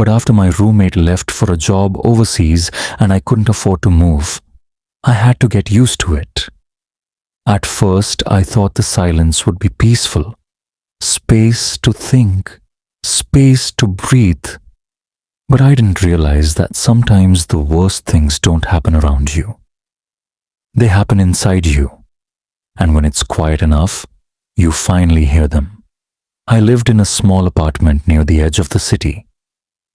But after my roommate left for a job overseas and I couldn't afford to move, I had to get used to it. At first, I thought the silence would be peaceful. Space to think, space to breathe. But I didn't realize that sometimes the worst things don't happen around you. They happen inside you. And when it's quiet enough, you finally hear them. I lived in a small apartment near the edge of the city.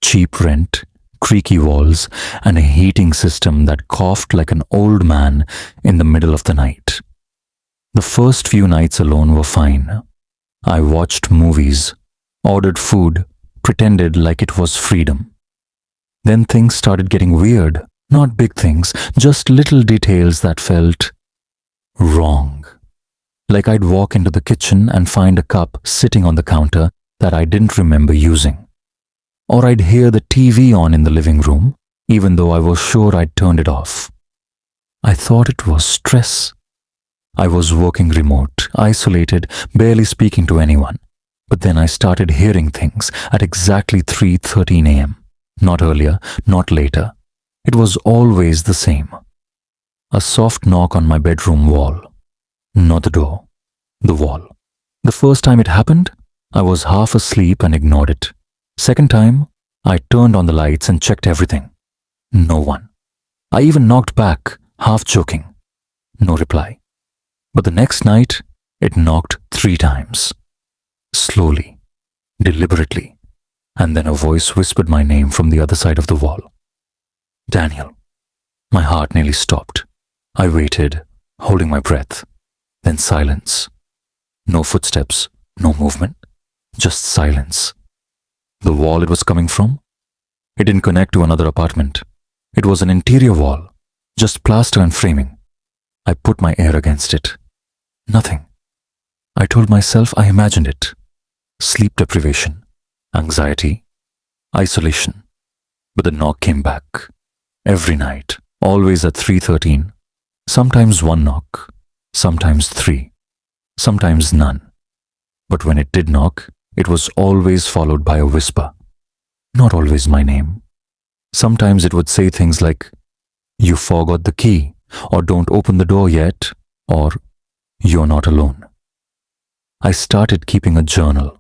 Cheap rent, creaky walls, and a heating system that coughed like an old man in the middle of the night. The first few nights alone were fine. I watched movies, ordered food, pretended like it was freedom. Then things started getting weird. Not big things, just little details that felt wrong. Like I'd walk into the kitchen and find a cup sitting on the counter that I didn't remember using. Or I'd hear the TV on in the living room, even though I was sure I'd turned it off. I thought it was stress. I was working remote, isolated, barely speaking to anyone. But then I started hearing things at exactly 3:13 a.m. Not earlier, not later. It was always the same. A soft knock on my bedroom wall. Not the door, the wall. The first time it happened, I was half asleep and ignored it. Second time, I turned on the lights and checked everything. No one. I even knocked back, half joking. No reply. But the next night, it knocked 3 times. Slowly, deliberately, and then a voice whispered my name from the other side of the wall. Daniel. My heart nearly stopped. I waited, holding my breath. Then silence. No footsteps, no movement, just silence. The wall it was coming from? It didn't connect to another apartment. It was an interior wall, just plaster and framing. I put my ear against it. Nothing. I told myself I imagined it. Sleep deprivation, anxiety, isolation. But the knock came back. Every night, always at 3:13. Sometimes one knock, sometimes 3, sometimes none. But when it did knock, it was always followed by a whisper. Not always my name. Sometimes it would say things like, "You forgot the key," or "Don't open the door yet," or "You're not alone." I started keeping a journal,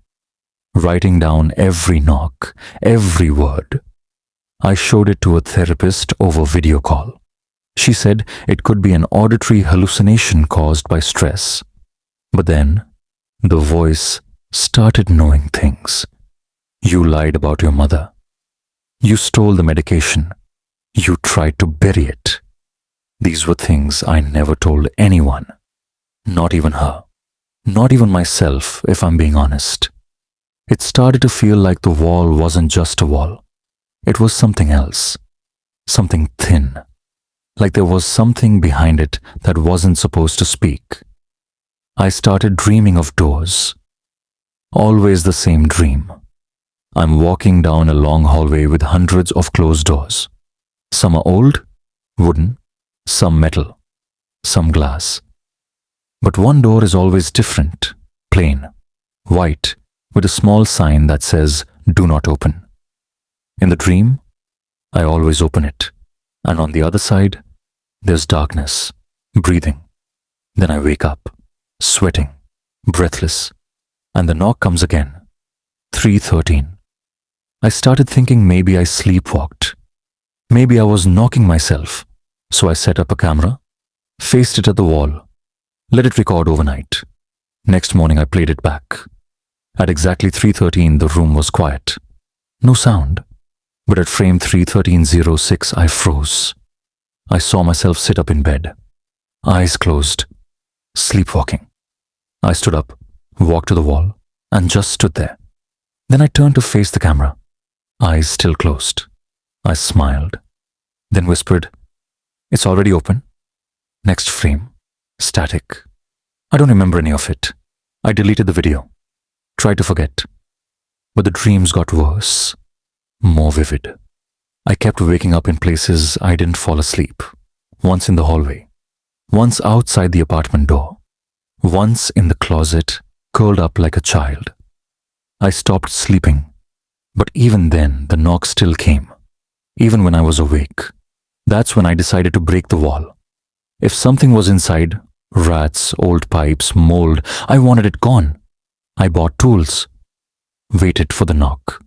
writing down every knock, every word. I showed it to a therapist over video call. She said it could be an auditory hallucination caused by stress. But then, the voice started knowing things. You lied about your mother. You stole the medication. You tried to bury it. These were things I never told anyone. Not even her. Not even myself, if I'm being honest. It started to feel like the wall wasn't just a wall. It was something else. Something thin. Like there was something behind it that wasn't supposed to speak. I started dreaming of doors. Always the same dream. I'm walking down a long hallway with hundreds of closed doors. Some are old, wooden, some metal, some glass. But one door is always different, plain, white, with a small sign that says, "Do not open." In the dream, I always open it, and on the other side, there's darkness, breathing. Then I wake up, sweating, breathless, and the knock comes again. 3:13. I started thinking maybe I sleepwalked. Maybe I was knocking myself. So I set up a camera, faced it at the wall, let it record overnight. Next morning I played it back. At exactly 3:13 the room was quiet. No sound. But at frame 3:13:06 I froze. I saw myself sit up in bed, eyes closed, sleepwalking. I stood up, walked to the wall, and just stood there. Then I turned to face the camera, eyes still closed. I smiled, then whispered, "It's already open." Next frame, static. I don't remember any of it. I deleted the video, tried to forget. But the dreams got worse, more vivid. I kept waking up in places I didn't fall asleep. Once in the hallway, once outside the apartment door, once in the closet, curled up like a child. I stopped sleeping, But even then, the knock still came, even when I was awake. That's when I decided to break the wall. If something was inside, rats, old pipes, mold, I wanted it gone. I bought tools, waited for the knock.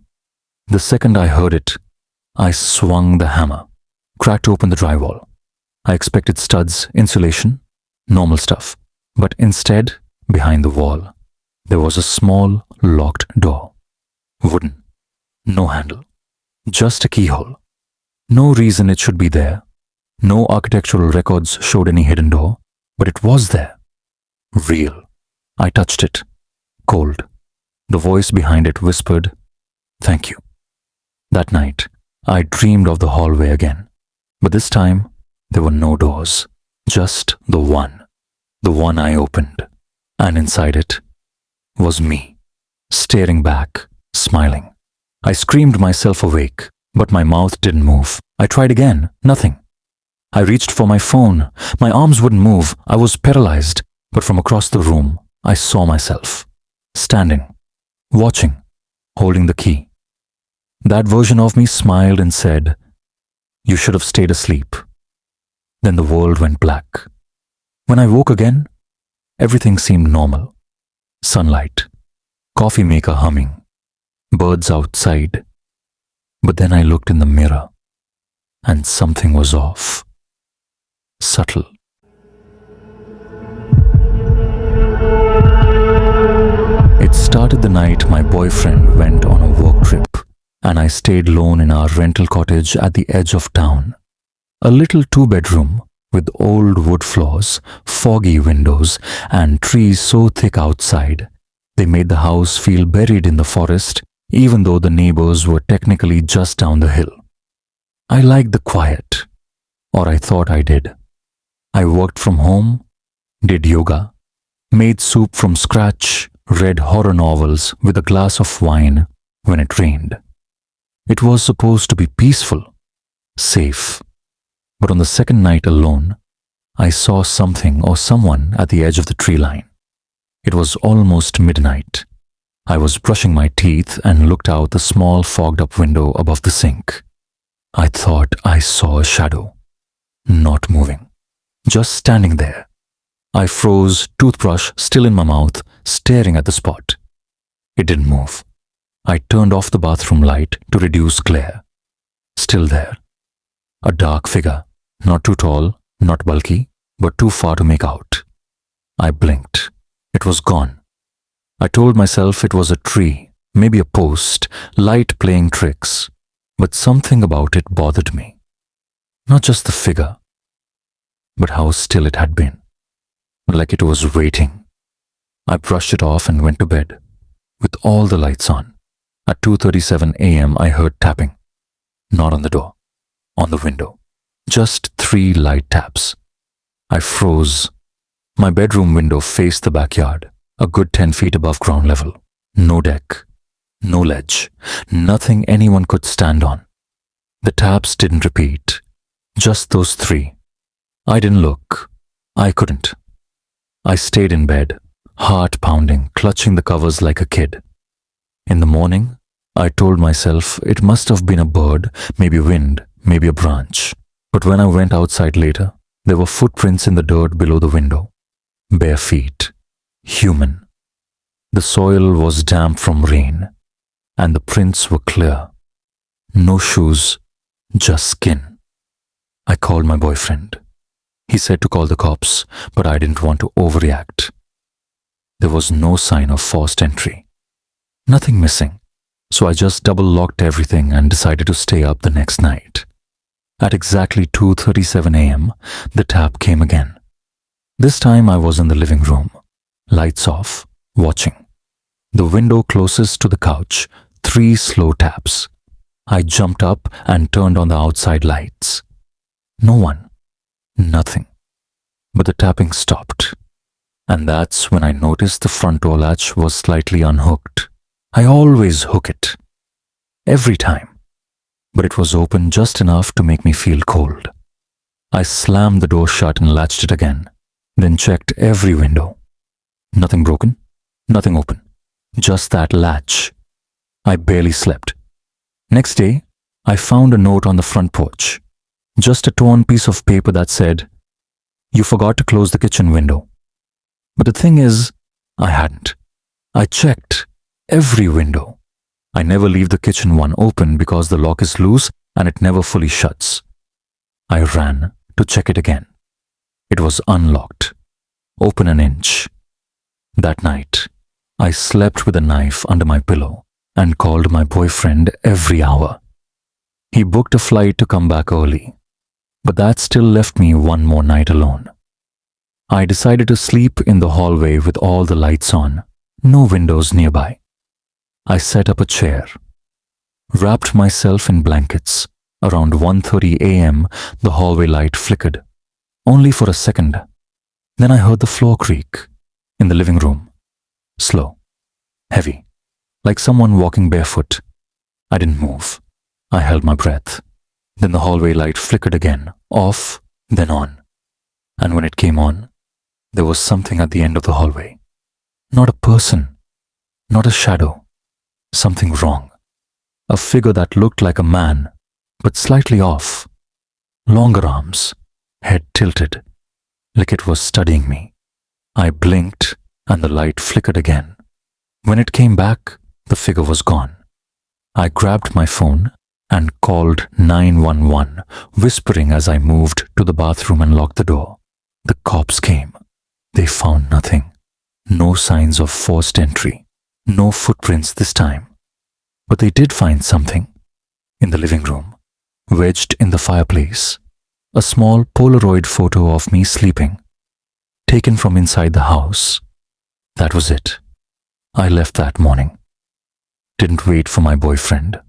The second I heard it, I swung the hammer, cracked open the drywall. I expected studs, insulation, normal stuff. But instead, behind the wall, there was a small, locked door. Wooden. No handle. Just a keyhole. No reason it should be there. No architectural records showed any hidden door, but it was there. Real. I touched it. Cold. The voice behind it whispered, "Thank you." That night, I dreamed of the hallway again. But this time, there were no doors. Just the one. The one I opened. And inside it was me, staring back, smiling. I screamed myself awake, but my mouth didn't move. I tried again. Nothing. I reached for my phone. My arms wouldn't move. I was paralyzed. But from across the room, I saw myself, standing, watching, holding the key. That version of me smiled and said, "You should have stayed asleep." Then the world went black. When I woke again, everything seemed normal. Sunlight, coffee maker humming, birds outside. But then I looked in the mirror, and something was off. Subtle. It started the night my boyfriend went on a work trip, and I stayed alone in our rental cottage at the edge of town. A little two-bedroom with old wood floors, foggy windows, and trees so thick outside, they made the house feel buried in the forest, even though the neighbors were technically just down the hill. I liked the quiet, or I thought I did. I worked from home, did yoga, made soup from scratch, read horror novels with a glass of wine when it rained. It was supposed to be peaceful, safe. But on the second night alone, I saw something or someone at the edge of the tree line. It was almost midnight. I was brushing my teeth and looked out the small fogged-up window above the sink. I thought I saw a shadow, not moving, just standing there. I froze, toothbrush still in my mouth, staring at the spot. It didn't move. I turned off the bathroom light to reduce glare. Still there. A dark figure. Not too tall, not bulky, but too far to make out. I blinked. It was gone. I told myself it was a tree, maybe a post, light playing tricks. But something about it bothered me. Not just the figure, but how still it had been. Like it was waiting. I brushed it off and went to bed, with all the lights on. At 2:37 a.m. I heard tapping. Not on the door, on the window. Just 3 light taps. I froze. My bedroom window faced the backyard, a good 10 feet above ground level. No deck, no ledge, nothing anyone could stand on. The taps didn't repeat, just those 3. I didn't look. I couldn't. I stayed in bed, heart pounding, clutching the covers like a kid. In the morning, I told myself it must have been a bird, maybe wind, maybe a branch. But when I went outside later, there were footprints in the dirt below the window. Bare feet. Human. The soil was damp from rain, and the prints were clear. No shoes, just skin. I called my boyfriend. He said to call the cops, but I didn't want to overreact. There was no sign of forced entry. Nothing missing, so I just double-locked everything and decided to stay up the next night. At exactly 2:37 a.m., the tap came again. This time I was in the living room, lights off, watching. The window closest to the couch, 3 slow taps. I jumped up and turned on the outside lights. No one. Nothing. But the tapping stopped. And that's when I noticed the front door latch was slightly unhooked. I always hook it. Every time. But it was open just enough to make me feel cold. I slammed the door shut and latched it again, then checked every window. Nothing broken, nothing open, just that latch. I barely slept. Next day, I found a note on the front porch. Just a torn piece of paper that said, "You forgot to close the kitchen window." But the thing is, I hadn't. I checked every window. I never leave the kitchen one open because the lock is loose and it never fully shuts. I ran to check it again. It was unlocked, open an inch. That night, I slept with a knife under my pillow and called my boyfriend every hour. He booked a flight to come back early, but that still left me one more night alone. I decided to sleep in the hallway with all the lights on, no windows nearby. I set up a chair, wrapped myself in blankets. Around 1:30 a.m., the hallway light flickered, only for a second. Then I heard the floor creak in the living room. Slow, heavy, like someone walking barefoot. I didn't move. I held my breath. Then the hallway light flickered again, off, then on. And when it came on, there was something at the end of the hallway. Not a person, not a shadow. Something wrong. A figure that looked like a man, but slightly off. Longer arms, head tilted, like it was studying me. I blinked and the light flickered again. When it came back, the figure was gone. I grabbed my phone and called 911, whispering as I moved to the bathroom and locked the door. The cops came. They found nothing. No signs of forced entry. No footprints this time. But they did find something. In the living room, wedged in the fireplace, a small Polaroid photo of me sleeping, taken from inside the house. That was it. I left that morning. Didn't wait for my boyfriend.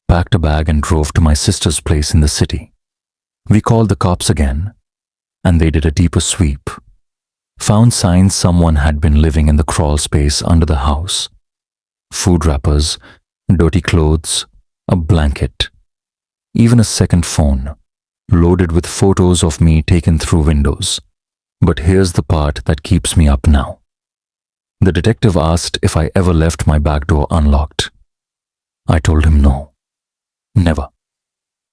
Packed a bag and drove to my sister's place in the city. We called the cops again, and they did a deeper sweep. Found signs someone had been living in the crawl space under the house. Food wrappers, dirty clothes, a blanket, even a second phone, loaded with photos of me taken through windows. But here's the part that keeps me up now. The detective asked if I ever left my back door unlocked. I told him no. Never.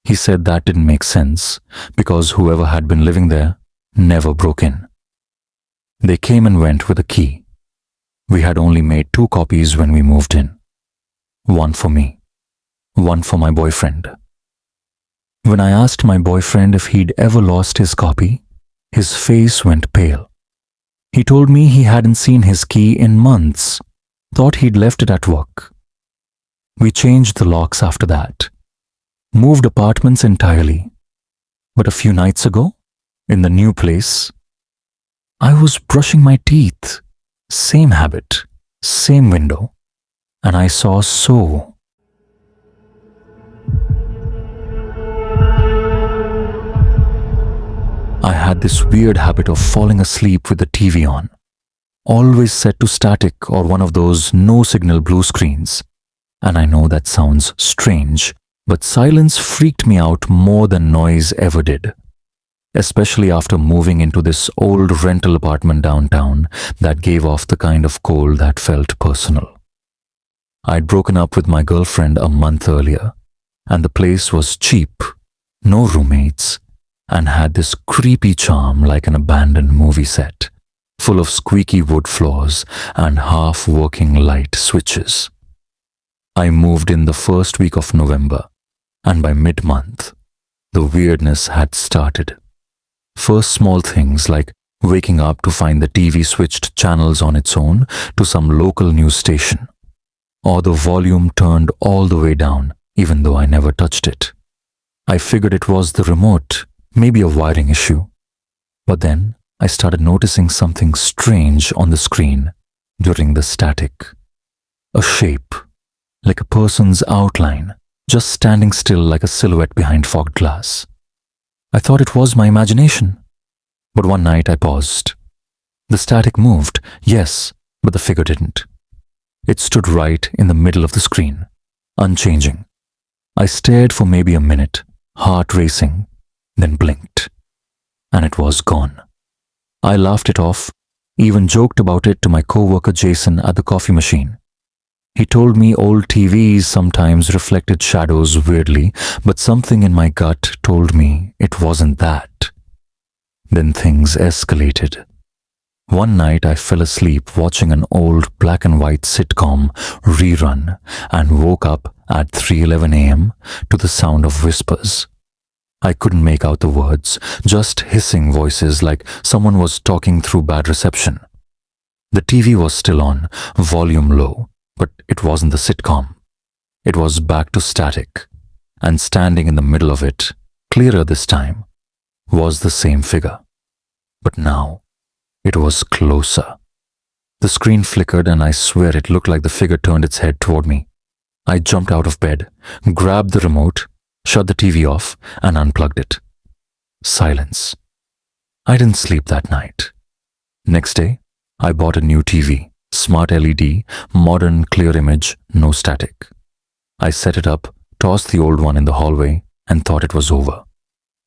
He said that didn't make sense because whoever had been living there never broke in. They came and went with a key. We had only made 2 copies when we moved in. One for me, one for my boyfriend. When I asked my boyfriend if he'd ever lost his copy, his face went pale. He told me he hadn't seen his key in months, thought he'd left it at work. We changed the locks after that, moved apartments entirely. But a few nights ago, in the new place, I was brushing my teeth, same habit, same window, and I saw so. I had this weird habit of falling asleep with the TV on, always set to static or one of those no-signal blue screens. And I know that sounds strange, but silence freaked me out more than noise ever did. Especially after moving into this old rental apartment downtown that gave off the kind of cold that felt personal. I'd broken up with my girlfriend a month earlier, and the place was cheap, no roommates, and had this creepy charm like an abandoned movie set, full of squeaky wood floors and half-working light switches. I moved in the first week of November, and by mid-month, the weirdness had started. First small things like waking up to find the TV switched channels on its own to some local news station, or the volume turned all the way down even though I never touched it. I figured it was the remote, maybe a wiring issue. But then I started noticing something strange on the screen during the static. A shape, like a person's outline, just standing still like a silhouette behind fogged glass. I thought it was my imagination. But one night I paused. The static moved, yes, but the figure didn't. It stood right in the middle of the screen, unchanging. I stared for maybe a minute, heart racing, then blinked. And it was gone. I laughed it off, even joked about it to my coworker Jason at the coffee machine. He told me old TVs sometimes reflected shadows weirdly, but something in my gut told me it wasn't that. Then things escalated. One night I fell asleep watching an old black and white sitcom rerun and woke up at 3:11 a.m. to the sound of whispers. I couldn't make out the words, just hissing voices like someone was talking through bad reception. The TV was still on, volume low, but it wasn't the sitcom. It was back to static, and standing in the middle of it, clearer this time, was the same figure. But now, it was closer. The screen flickered and I swear it looked like the figure turned its head toward me. I jumped out of bed, grabbed the remote, shut the TV off, and unplugged it. Silence. I didn't sleep that night. Next day, I bought a new TV, smart LED, modern clear image, no static. I set it up, tossed the old one in the hallway, and thought it was over.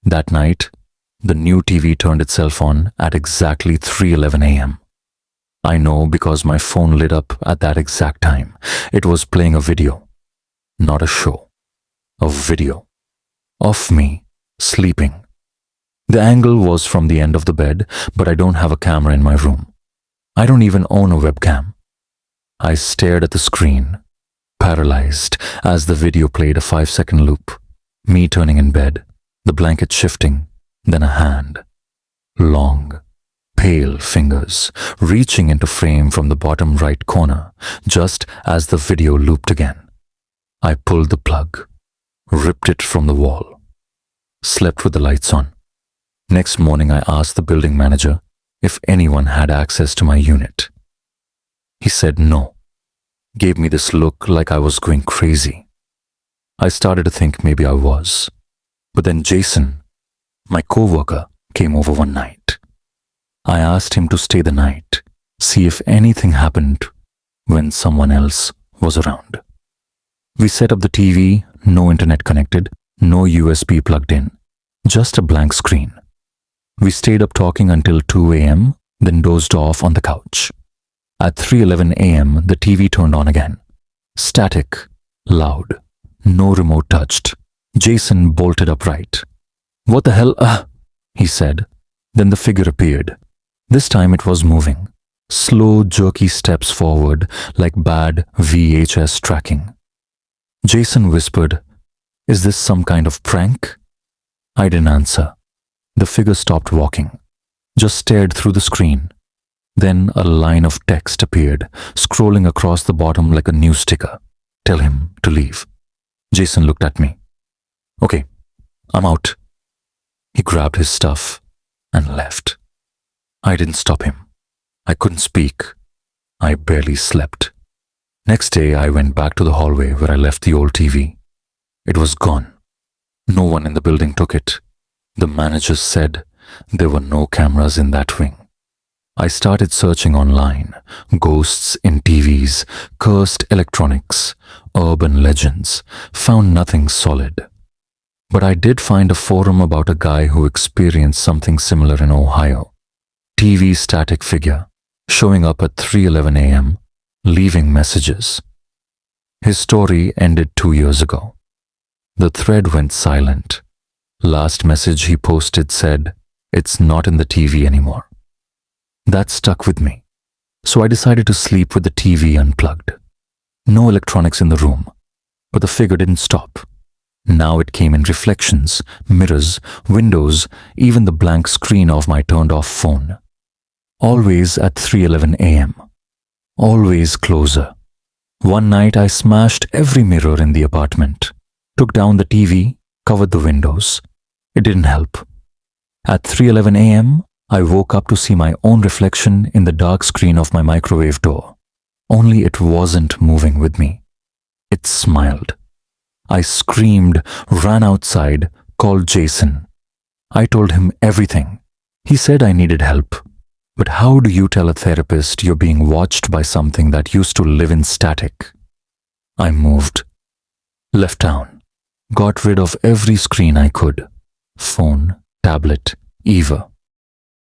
That night, the new TV turned itself on at exactly 3:11 a.m. I know because my phone lit up at that exact time. It was playing a video, not a show. A video of me sleeping. The angle was from the end of the bed, but I don't have a camera in my room. I don't even own a webcam. I stared at the screen, paralyzed, as the video played a 5-second loop. Me turning in bed, the blanket shifting, then a hand. Long, pale fingers reaching into frame from the bottom right corner, just as the video looped again. I pulled the plug, ripped it from the wall, slept with the lights on. Next morning, I asked the building manager if anyone had access to my unit. He said no, gave me this look like I was going crazy. I started to think maybe I was. But then Jason, my co-worker, came over one night. I asked him to stay the night, see if anything happened when someone else was around. We set up the TV, no internet connected, no USB plugged in, just a blank screen. We stayed up talking until 2 a.m., then dozed off on the couch. At 3:11 a.m., the TV turned on again. Static, loud, no remote touched. Jason bolted upright. "What the hell?" He said. Then the figure appeared. This time it was moving. Slow, jerky steps forward like bad VHS tracking. Jason whispered, "Is this some kind of prank?" I didn't answer. The figure stopped walking, just stared through the screen. Then a line of text appeared, scrolling across the bottom like a news sticker. "Tell him to leave." Jason looked at me. "Okay, I'm out." He grabbed his stuff and left. I didn't stop him. I couldn't speak. I barely slept. Next day, I went back to the hallway where I left the old TV. It was gone. No one in the building took it. The manager said there were no cameras in that wing. I started searching online, ghosts in TVs, cursed electronics, urban legends, found nothing solid. But I did find a forum about a guy who experienced something similar in Ohio. TV static figure, showing up at 3:11 a.m., leaving messages. His story ended 2 years ago. The thread went silent. Last message he posted said, "It's not in the TV anymore." That stuck with me, so I decided to sleep with the TV unplugged. No electronics in the room, but the figure didn't stop. Now it came in reflections, mirrors, windows, even the blank screen of my turned-off phone. Always at 3:11 a.m. Always closer. One night I smashed every mirror in the apartment, took down the TV, covered the windows. It didn't help. At 3:11 a.m., I woke up to see my own reflection in the dark screen of my microwave door. Only it wasn't moving with me. It smiled. I screamed, ran outside, called Jason. I told him everything. He said I needed help. But how do you tell a therapist you're being watched by something that used to live in static? I moved. Left town. Got rid of every screen I could. Phone, tablet, Eva.